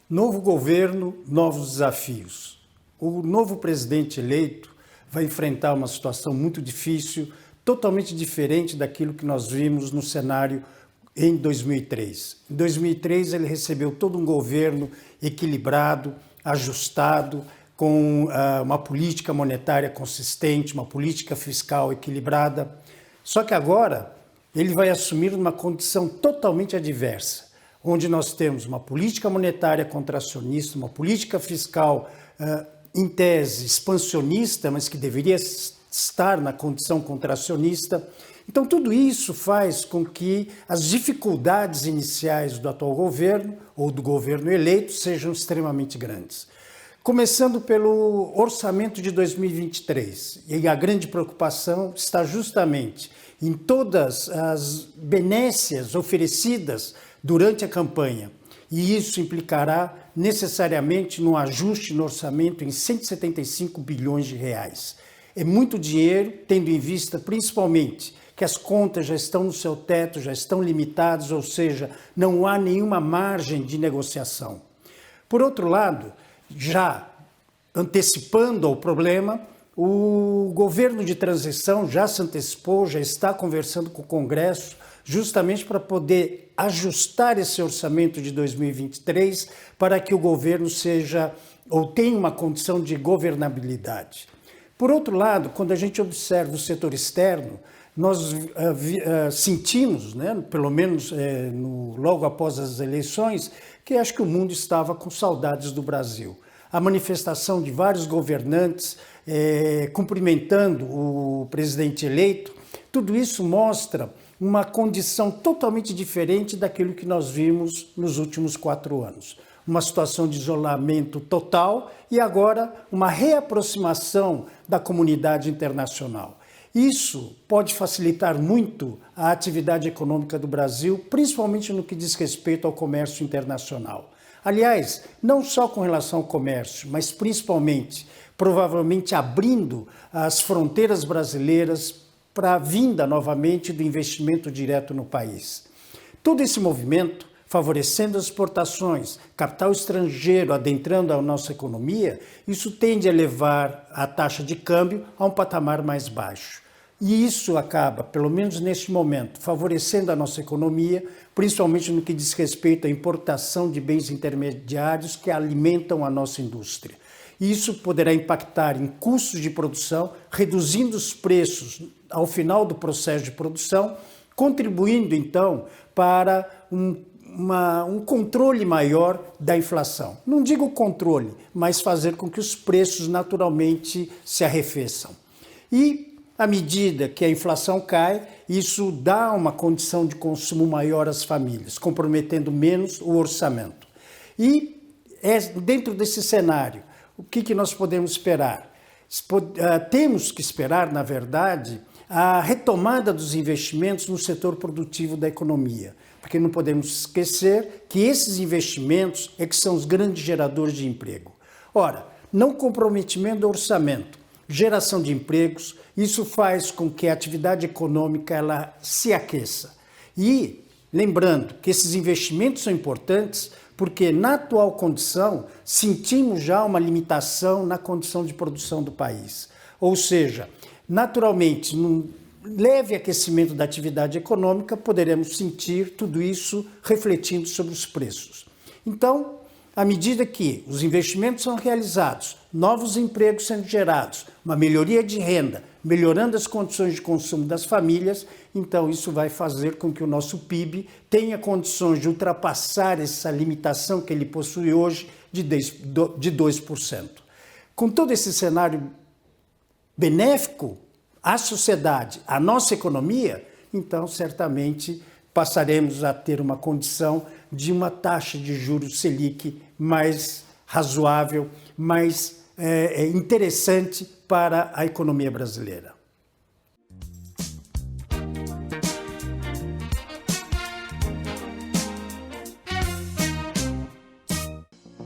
Novo governo, novos desafios. O novo presidente eleito vai enfrentar uma situação muito difícil, totalmente diferente daquilo que nós vimos no cenário em 2003. Em 2003 ele recebeu todo um governo equilibrado, ajustado, com uma política monetária consistente, uma política fiscal equilibrada. Só que agora ele vai assumir uma condição totalmente adversa, onde nós temos uma política monetária contracionista, uma política fiscal em tese expansionista, mas que deveria estar na condição contracionista. Então tudo isso faz com que as dificuldades iniciais do atual governo ou do governo eleito sejam extremamente grandes. Começando pelo orçamento de 2023, e a grande preocupação está justamente em todas as benécias oferecidas durante a campanha. E isso implicará necessariamente no ajuste no orçamento em 175 bilhões de reais. É muito dinheiro, tendo em vista principalmente que as contas já estão no seu teto, já estão limitadas, ou seja, não há nenhuma margem de negociação. Por outro lado, já antecipando ao problema, o governo de transição já se antecipou, já está conversando com o Congresso, justamente para poder ajustar esse orçamento de 2023 para que o governo seja ou tenha uma condição de governabilidade. Por outro lado, quando a gente observa o setor externo, nós sentimos, né, pelo menos logo após as eleições, que acho que o mundo estava com saudades do Brasil. A manifestação de vários governantes cumprimentando o presidente eleito, tudo isso mostra uma condição totalmente diferente daquilo que nós vimos nos últimos 4 anos. Uma situação de isolamento total e agora uma reaproximação da comunidade internacional. Isso pode facilitar muito a atividade econômica do Brasil, principalmente no que diz respeito ao comércio internacional. Aliás, não só com relação ao comércio, mas principalmente, provavelmente abrindo as fronteiras brasileiras para a vinda novamente do investimento direto no país. Todo esse movimento, favorecendo as exportações, capital estrangeiro adentrando a nossa economia, isso tende a levar a taxa de câmbio a um patamar mais baixo. E isso acaba, pelo menos neste momento, favorecendo a nossa economia, principalmente no que diz respeito à importação de bens intermediários que alimentam a nossa indústria. Isso poderá impactar em custos de produção, reduzindo os preços ao final do processo de produção, contribuindo então para um controle maior da inflação. Não digo controle, mas fazer com que os preços naturalmente se arrefeçam. E à medida que a inflação cai, isso dá uma condição de consumo maior às famílias, comprometendo menos o orçamento. E dentro desse cenário, o que nós podemos esperar? Temos que esperar, na verdade, a retomada dos investimentos no setor produtivo da economia, porque não podemos esquecer que esses investimentos é que são os grandes geradores de emprego. Ora, não comprometimento do orçamento, geração de empregos, isso faz com que a atividade econômica ela se aqueça. E lembrando que esses investimentos são importantes porque na atual condição sentimos já uma limitação na condição de produção do país. Ou seja, naturalmente, num leve aquecimento da atividade econômica, poderemos sentir tudo isso refletindo sobre os preços. Então, à medida que os investimentos são realizados, novos empregos sendo gerados, uma melhoria de renda, melhorando as condições de consumo das famílias, então isso vai fazer com que o nosso PIB tenha condições de ultrapassar essa limitação que ele possui hoje de 2%. Com todo esse cenário benéfico à sociedade, à nossa economia, então certamente passaremos a ter uma condição de uma taxa de juros Selic mais razoável, mais interessante para a economia brasileira.